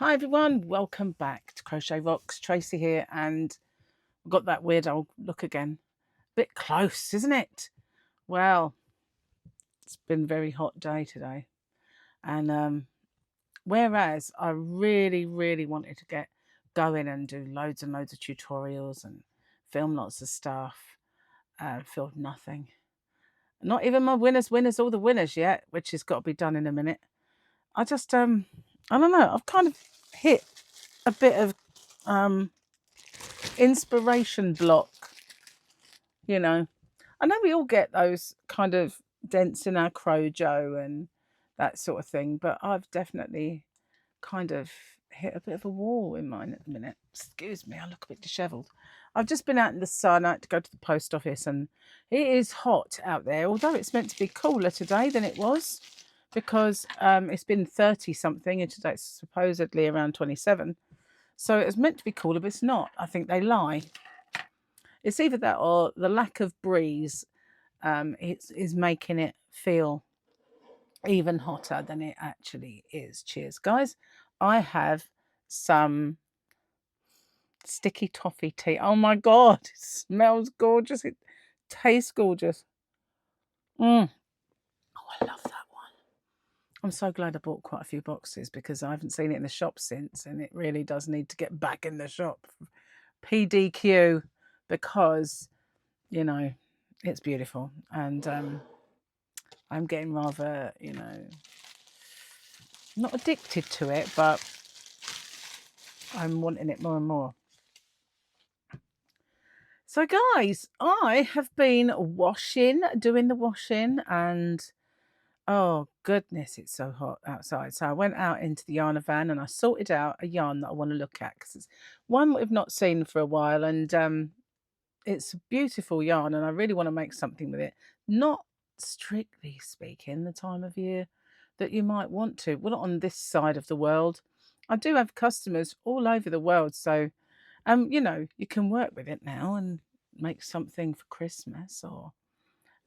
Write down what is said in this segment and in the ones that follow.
Hi everyone, welcome back to Crochet Rocks. Tracy here, and I've got that weird old look again. Bit close, isn't it? Well, it's been a very hot day today, and whereas I really wanted to get going and do loads and loads of tutorials and film lots of stuff, filmed nothing. Not even my winners, all the winners yet, which has got to be done in a minute. I just I don't know. I've kind of hit a bit of inspiration block, I know we all get those kind of dents in our crojo and that sort of thing, but I've definitely kind of hit a bit of a wall in mine at the minute. Excuse me, I look a bit disheveled. I've just been out in the sun. I had to go to the post office, and it is hot out there, although it's meant to be cooler today than it was, because it's been 30 something and today it's supposedly around 27. So it's meant to be cooler, but it's not. I think they lie. It's either that or the lack of breeze is making it feel even hotter than it actually is. Cheers, guys. I have some sticky toffee tea. Oh my God, it smells gorgeous. It tastes gorgeous. Oh, I love that one. I'm so glad I bought quite a few boxes because I haven't seen it in the shop since, and it really does need to get back in the shop. PDQ, because it's beautiful, and I'm getting rather not addicted to it, but I'm wanting it more and more. So guys, I have been doing the washing, and oh goodness, it's so hot outside. So I went out into the yarn van and I sorted out a yarn that I want to look at, because it's one we've not seen for a while, and it's a beautiful yarn, and I really want to make something with it. Not strictly speaking the time of year that you might want to. Well, not on this side of the world. I do have customers all over the world, so you can work with it now and make something for Christmas or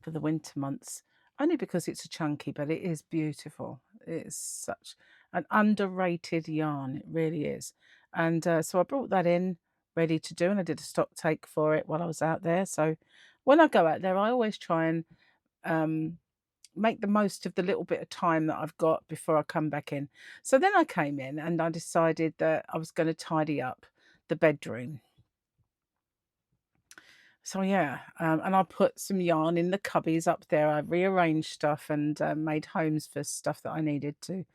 for the winter months. Only because it's a chunky, but it is beautiful. It's such an underrated yarn. It really is. And so I brought that in ready to do, and I did a stock take for it while I was out there. So when I go out there, I always try and make the most of the little bit of time that I've got before I come back in. So then I came in and I decided that I was going to tidy up the bedroom. So yeah, and I put some yarn in the cubbies up there. I rearranged stuff and made homes for stuff that I needed to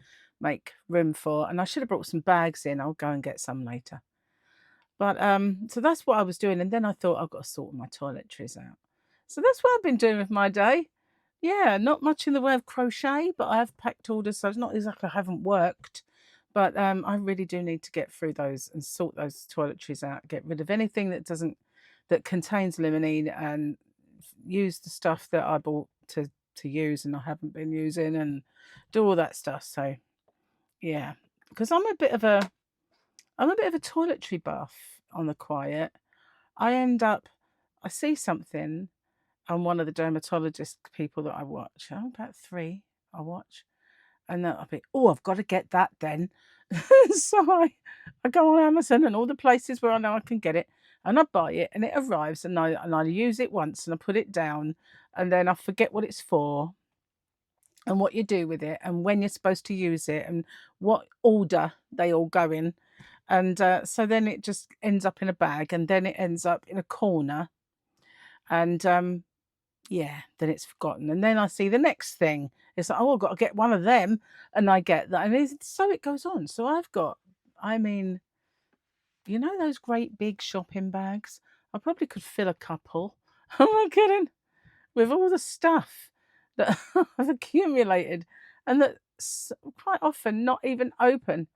make room for. And I should have brought some bags in. I'll go and get some later. But so that's what I was doing. And then I thought I've got to sort my toiletries out. So that's what I've been doing with my day. Yeah, not much in the way of crochet, but I have packed orders, so it's not exactly I haven't worked. But I really do need to get through those and sort those toiletries out, get rid of anything that contains limonene, and use the stuff that I bought to use and I haven't been using, and do all that stuff. So yeah, because I'm a bit of a toiletry buff on the quiet. I see something on one of the dermatologist people that I watch. About 3 I watch. And then I'll be, oh, I've got to get that then. So I go on Amazon and all the places where I know I can get it, and I buy it, and it arrives, and I use it once and I put it down, and then I forget what it's for and what you do with it and when you're supposed to use it and what order they all go in. And so then it just ends up in a bag, and then it ends up in a corner, and yeah, then it's forgotten. And then I see the next thing. It's like, oh, I've got to get one of them. And I get that. And so it goes on. So I mean, those great big shopping bags? I probably could fill a couple. Am I kidding? With all the stuff that I've accumulated, and that's quite often not even open.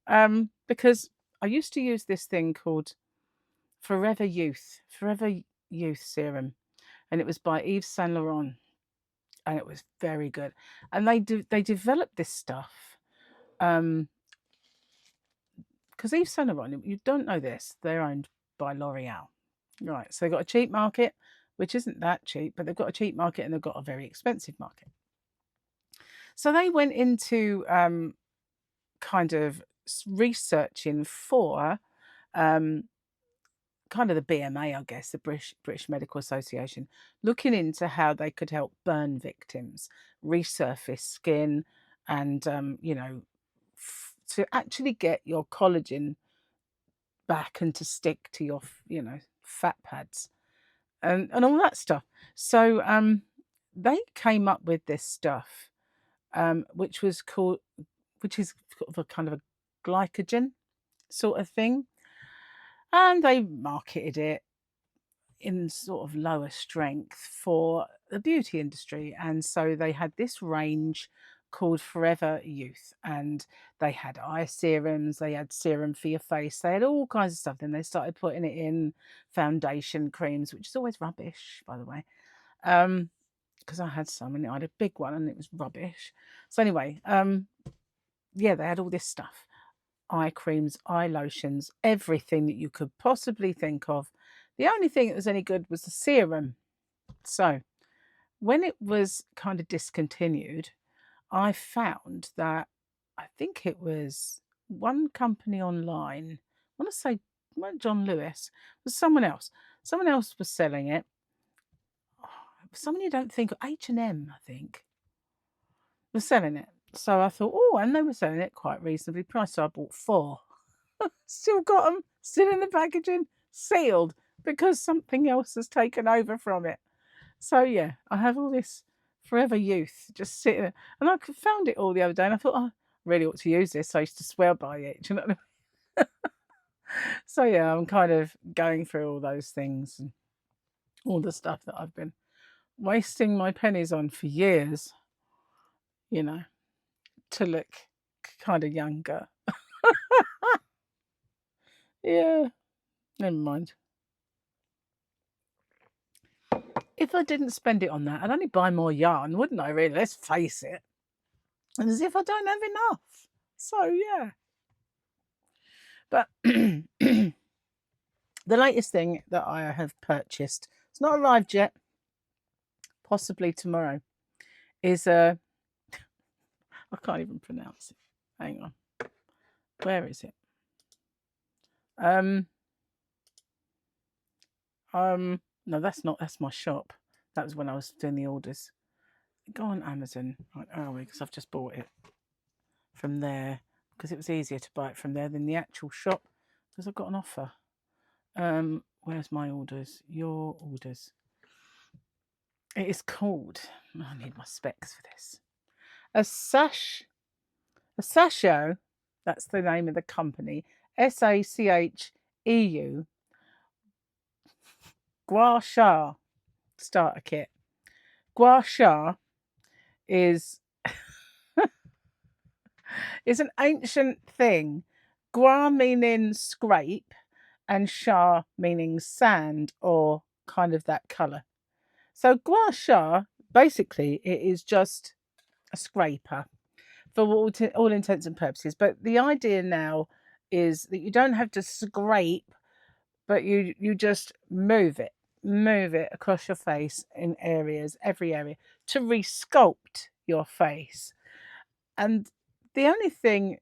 Because I used to use this thing called Forever Youth Serum, and it was by Yves Saint Laurent, and it was very good. And they developed this stuff, because Yves Saint Laurent, you don't know this, they're owned by L'Oreal, right? So they've got a cheap market, which isn't that cheap, but they've got a cheap market and they've got a very expensive market. So they went into kind of researching for kind of the BMA, I guess, the British Medical Association, looking into how they could help burn victims resurface skin and, to actually get your collagen back and to stick to your, fat pads and all that stuff. So they came up with this stuff, which was called, which is sort of a kind of a glycogen sort of thing, and they marketed it in sort of lower strength for the beauty industry. And so they had this range called Forever Youth, and they had eye serums, they had serum for your face, they had all kinds of stuff. Then they started putting it in foundation creams, which is always rubbish, by the way. Because I had some and I had a big one and it was rubbish. So anyway, yeah, they had all this stuff. Eye creams, eye lotions, everything that you could possibly think of. The only thing that was any good was the serum. So when it was kind of discontinued, I found that I think it was one company online. I want to say, not John Lewis, it was someone else. Someone else was selling it. Someone you don't think, H&M, I think, was selling it. So I thought, oh, and they were selling it quite reasonably priced. So I bought 4. Still got them, still in the packaging, sealed, because something else has taken over from it. So yeah, I have all this Forever Youth just sitting there. And I found it all the other day and I thought, oh, I really ought to use this. I used to swear by it. Do you know what I mean? So yeah, I'm kind of going through all those things and all the stuff that I've been wasting my pennies on for years, to look kind of younger. Yeah, never mind. If I didn't spend it on that, I'd only buy more yarn, wouldn't I, really? Let's face it. And as if I don't have enough. So, yeah. But the latest thing that I have purchased, it's not arrived yet, possibly tomorrow, is I can't even pronounce it. Hang on. Where is it? No, that's my shop. That was when I was doing the orders. Go on Amazon. Right, are we? Because I've just bought it from there because it was easier to buy it from there than the actual shop because I've got an offer. Where's my orders? Your orders. It is called, I need my specs for this. A Sasho, that's the name of the company. SACHEU. Gua Sha starter kit. Gua Sha is an ancient thing. Gua meaning scrape and Sha meaning sand or kind of that colour. So Gua Sha, basically, it is just a scraper for all intents and purposes. But the idea now is that you don't have to scrape, but you just move it across your face in areas, every area, to resculpt your face. And the only thing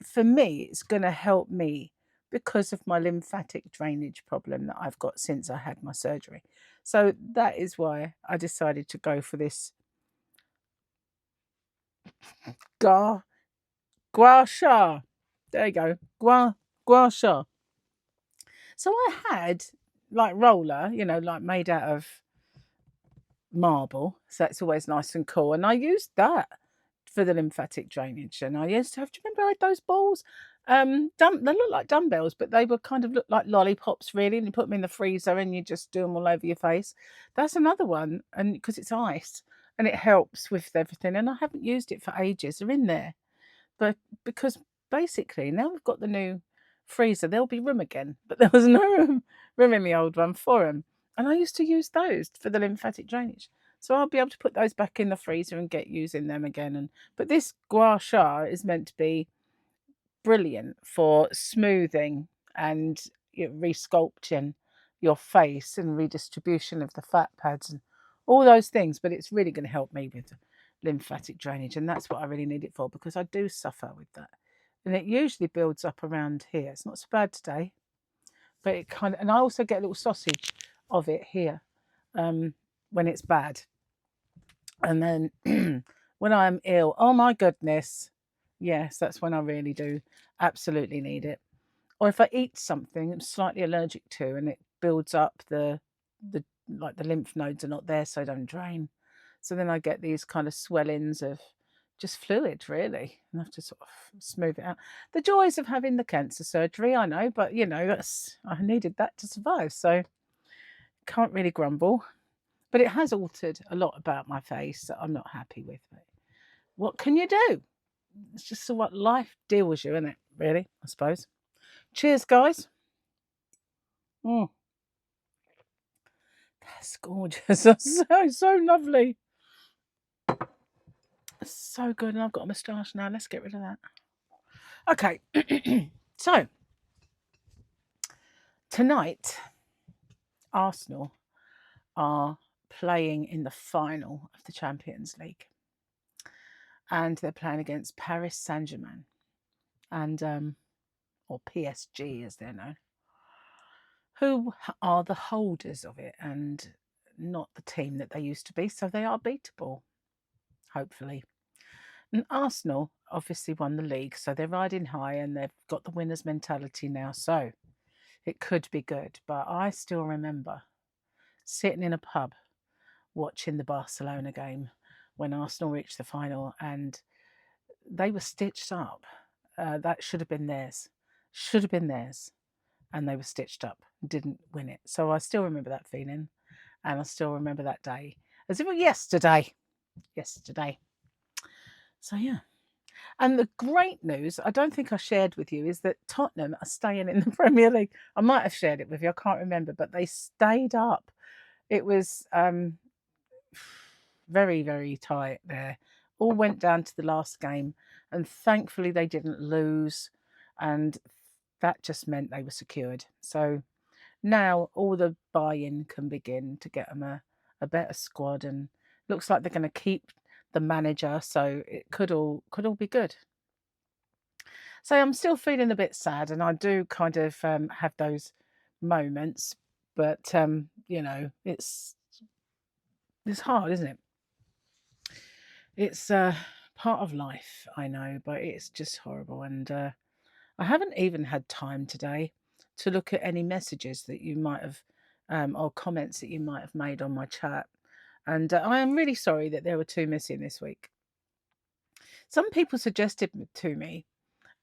for me, it's going to help me because of my lymphatic drainage problem that I've got since I had my surgery. So that is why I decided to go for this Gua Sha. There you go. Gua Sha. So I had like roller, like made out of marble. So that's always nice and cool. And I used that for the lymphatic drainage. And I used to have, do you remember I had those balls? They look like dumbbells, but they were kind of look like lollipops, really. And you put them in the freezer and you just do them all over your face. That's another one. And because it's ice and it helps with everything. And I haven't used it for ages. They're in there. But because basically now we've got the new freezer, there'll be room again. But there was no room in the old one for them. And I used to use those for the lymphatic drainage. So I'll be able to put those back in the freezer and get using them again. But this Gua Sha is meant to be brilliant for smoothing and resculpting your face and redistribution of the fat pads and all those things. But it's really going to help me with lymphatic drainage, and that's what I really need it for because I do suffer with that. and it usually builds up around here. It's not so bad today, but it kind of, and I also get a little sausage of it here when it's bad. And then when I'm ill, oh my goodness, yes, that's when I really do absolutely need it. Or if I eat something I'm slightly allergic to and it builds up the like the lymph nodes are not there, so I don't drain. So then I get these kind of swellings of just fluid, really, and I have to sort of smooth it out. The joys of having the cancer surgery, I know, but you know, I needed that to survive, so can't really grumble. But it has altered a lot about my face that I'm not happy with. What can you do? It's just what life deals you, isn't it? Really, I suppose. Cheers, guys. That's gorgeous. That's so lovely. So good. And I've got a moustache now. Let's get rid of that. Okay. So, tonight, Arsenal are playing in the final of the Champions League. And they're playing against Paris Saint-Germain. And, or PSG as they're known. Who are the holders of it and not the team that they used to be. So they are beatable, hopefully. And Arsenal obviously won the league, so they're riding high and they've got the winner's mentality now. So it could be good. But I still remember sitting in a pub watching the Barcelona game when Arsenal reached the final and they were stitched up. That should have been theirs. Should have been theirs. And they were stitched up, didn't win it. So I still remember that feeling. And I still remember that day as if it were yesterday. Yesterday. So, yeah. And the great news, I don't think I shared with you, is that Tottenham are staying in the Premier League. I might have shared it with you, I can't remember, but they stayed up. It was very, very tight there. All went down to the last game, and thankfully they didn't lose, and that just meant they were secured. So now all the buy-in can begin to get them a better squad, and looks like they're going to keep the manager, so it could all be good. So I'm still feeling a bit sad, and I do kind of have those moments, but you know, it's hard, isn't it? It's part of life, I know, but it's just horrible. And I haven't even had time today to look at any messages that you might have or comments that you might have made on my chat. And I am really sorry that there were 2 missing this week. Some people suggested to me,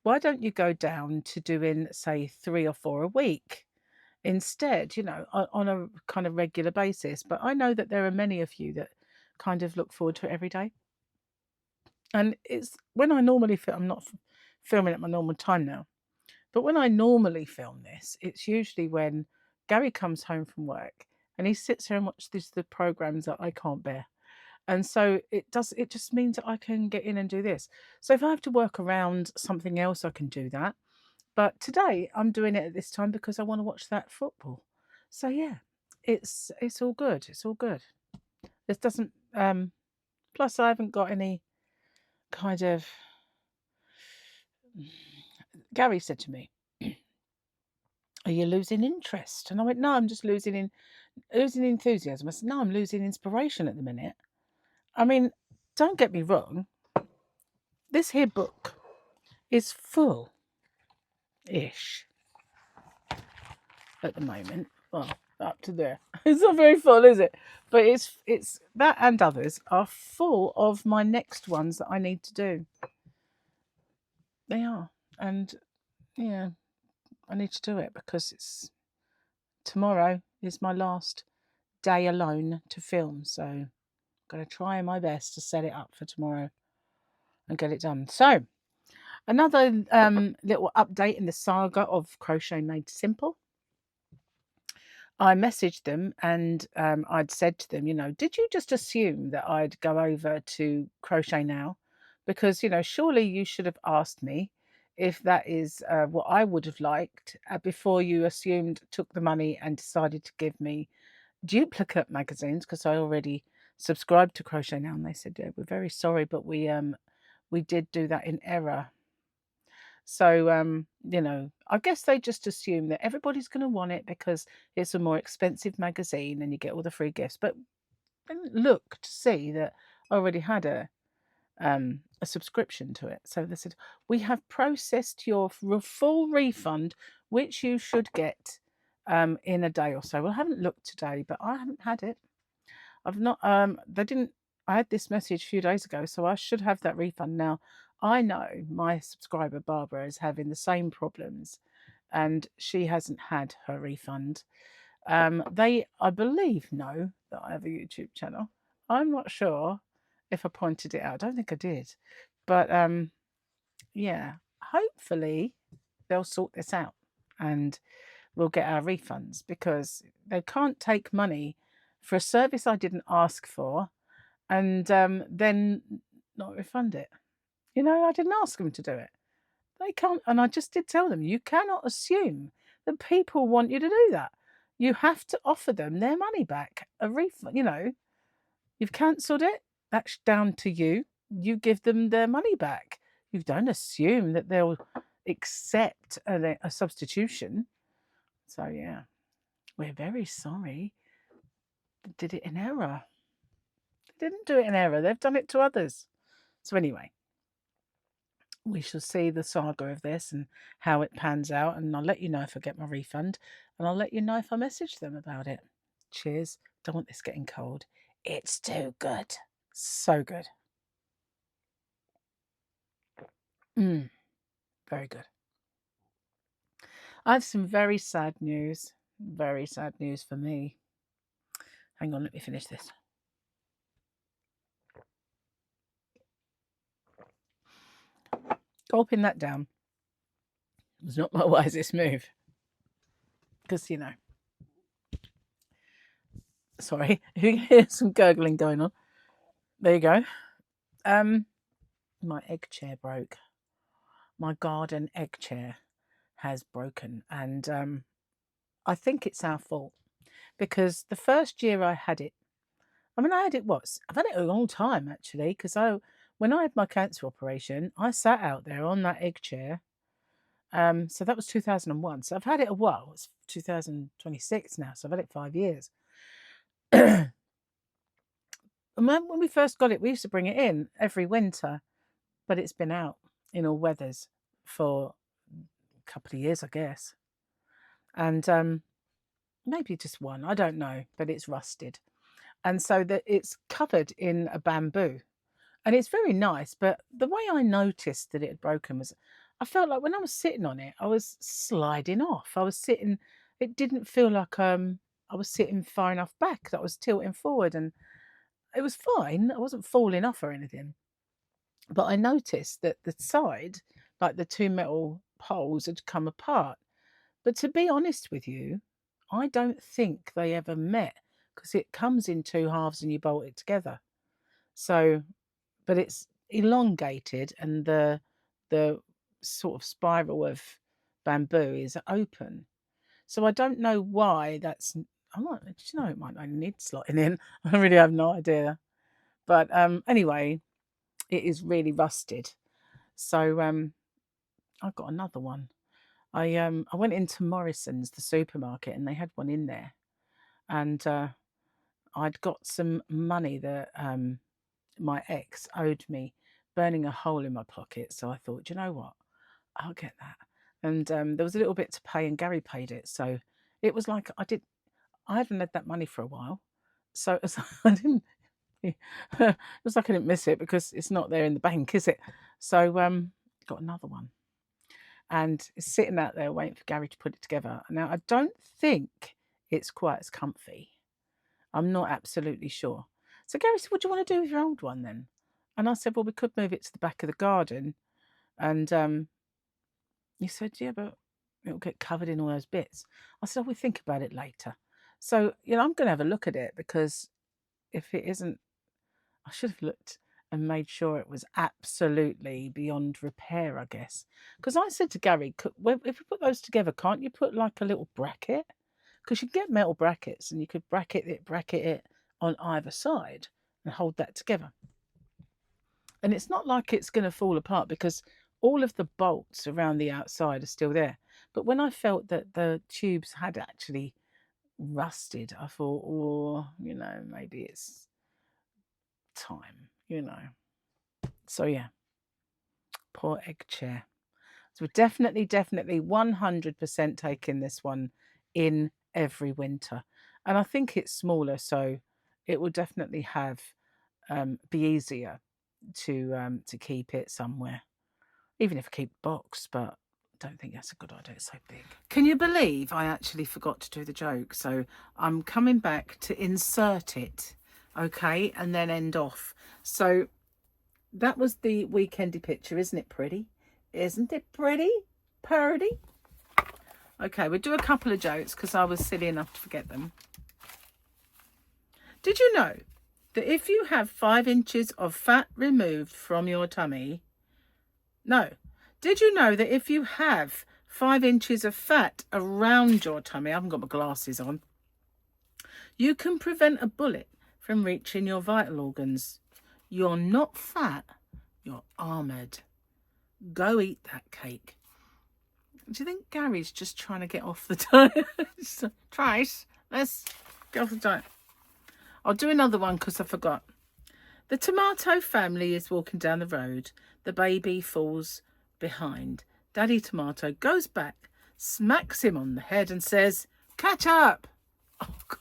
why don't you go down to doing, say, 3 or 4 a week instead, you know, on a kind of regular basis? But I know that there are many of you that kind of look forward to it every day. And it's when I normally film, I'm not filming at my normal time now, but when I normally film this, it's usually when Gary comes home from work and he sits here and watches the programs that I can't bear. And so it just means that I can get in and do this. So if I have to work around something else, I can do that. But today I'm doing it at this time because I want to watch that football. So yeah, it's all good. It's all good. This doesn't plus I haven't got any kind of Gary said to me, are you losing interest? And I went, no, I'm just losing enthusiasm. I said, no, I'm losing inspiration at the minute. I mean, don't get me wrong. This here book is full-ish at the moment. Well, up to there. It's not very full, is it? But it's that and others are full of my next ones that I need to do. They are. And yeah, I need to do it because tomorrow is my last day alone to film. So I'm going to try my best to set it up for tomorrow and get it done. So another little update in the saga of Crochet Made Simple. I messaged them and I'd said to them, you know, did you just assume that I'd go over to Crochet Now? Because, you know, surely you should have asked me if that is what I would have liked before you took the money and decided to give me duplicate magazines, because I already subscribed to Crochet Now. And they said, yeah, we're very sorry, but we did do that in error. So, you know, I guess they just assume that everybody's going to want it because it's a more expensive magazine and you get all the free gifts. But then look to see that I already had a subscription to it. So they said, we have processed your full refund, which you should get in a day or so. Well, I haven't looked today, but I haven't had it. I've not, they didn't, I had this message a few days ago, so I should have that refund now. I know my subscriber Barbara is having the same problems and she hasn't had her refund. They, I believe, know that I have a YouTube channel. I'm not sure if I pointed it out. I don't think I did. But yeah, hopefully they'll sort this out and we'll get our refunds, because they can't take money for a service I didn't ask for and then not refund it. You know, I didn't ask them to do it. They can't, and I just did tell them, you cannot assume that people want you to do that. You have to offer them their money back, a refund. You know, you've cancelled it, that's down to you. You give them their money back. You don't assume that they'll accept a substitution. So, yeah, we're very sorry. They did it in error. They didn't do it in error, they've done it to others. So, anyway, we shall see the saga of this and how it pans out, and I'll let you know if I get my refund, and I'll let you know if I message them about it. Cheers. Don't want this getting cold. It's too good. So good. Very good. I have some very sad news. Very sad news for me. Hang on, let me finish this. Gulping that down was not my wisest move. Because, you know. Sorry, if you hear some gurgling going on. There you go. My egg chair broke. My garden egg chair has broken, and I think it's our fault, because the first year I had it, I've had it a long time actually, because when I had my cancer operation, I sat out there on that egg chair. So that was 2001. So I've had it a while. It's 2026 now, so I've had it 5 years. When we first got it, we used to bring it in every winter, but it's been out in all weathers for a couple of years, I guess. And maybe just one, I don't know, but it's rusted. And so that it's covered in a bamboo. And it's very nice, but the way I noticed that it had broken was, I felt like when I was sitting on it, I was sliding off. It didn't feel like I was sitting far enough back, that I was tilting forward, and it was fine. I wasn't falling off or anything. But I noticed that the side, like the two metal poles, had come apart. But to be honest with you, I don't think they ever met, because it comes in two halves and you bolt it together. So, but it's elongated, and the sort of spiral of bamboo is open. So I don't know why that's. It might only need slotting in. I really have no idea. But anyway, it is really rusted. So I've got another one. I went into Morrison's, the supermarket, and they had one in there, and I'd got some money that my ex owed me, burning a hole in my pocket. So I thought, you know what, I'll get that. And there was a little bit to pay, and Gary paid it. So it was like I hadn't had that money for a while, so it was like I didn't. It was like I didn't miss it, because it's not there in the bank, is it? So got another one, and it's sitting out there waiting for Gary to put it together. Now, I don't think it's quite as comfy. I'm not absolutely sure. So Gary said, what do you want to do with your old one then? And I said, well, we could move it to the back of the garden. And he said, yeah, but it'll get covered in all those bits. I said, we'll think about it later. So, I'm going to have a look at it, because if it isn't, I should have looked and made sure it was absolutely beyond repair, I guess. Because I said to Gary, if you put those together, can't you put like a little bracket? Because you get metal brackets, and you could bracket it on either side and hold that together. And it's not like it's going to fall apart, because all of the bolts around the outside are still there. But when I felt that the tubes had actually rusted, I thought, oh, you know, maybe it's time, you know. So yeah, poor egg chair. So we're definitely 100% taking this one in every winter. And I think it's smaller, so it will definitely have be easier to keep it somewhere. Even if I keep the box, but I don't think that's a good idea. It's so big. Can you believe I actually forgot to do the joke? So I'm coming back to insert it, okay, and then end off. So that was the weekendy picture. Isn't it pretty? Isn't it pretty? Purdy? Okay, we'll do a couple of jokes because I was silly enough to forget them. Did you know that if you have 5 inches of fat removed from your tummy... No. Did you know that if you have 5 inches of fat around your tummy... I haven't got my glasses on. You can prevent a bullet from reaching your vital organs. You're not fat. You're armoured. Go eat that cake. Do you think Gary's just trying to get off the diet? Trace, let's get off the diet. I'll do another one because I forgot. The tomato family is walking down the road. The baby falls behind. Daddy Tomato goes back, smacks him on the head and says, "Catch up!" Oh, God.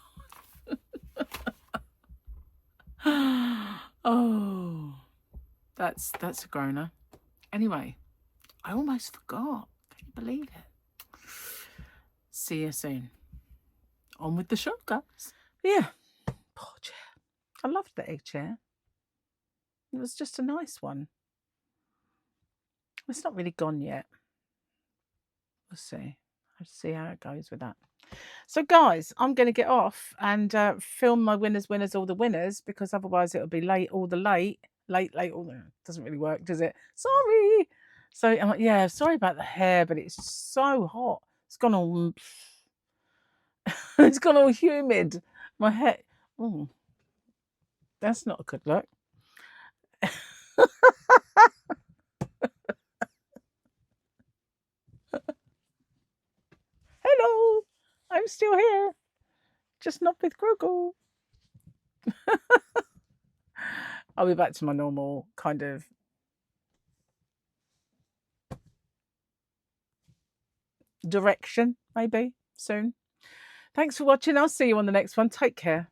Oh, that's a groaner. Anyway, I almost forgot. Can you believe it? See you soon. On with the show, guys. Yeah. Poor chair. I loved the egg chair. It was just a nice one. It's not really gone yet. We'll see. I'll see how it goes with that. So, guys, I'm going to get off and film my winners, all the winners, because otherwise it'll be late, all the late, all the... Doesn't really work, does it? Sorry. So, I'm like, yeah, sorry about the hair, but it's so hot. It's gone all... it's gone all humid. My hair... Oh, that's not a good look. Hello, I'm still here, just not with Grogu. I'll be back to my normal kind of direction, maybe soon. Thanks for watching. I'll see you on the next one. Take care.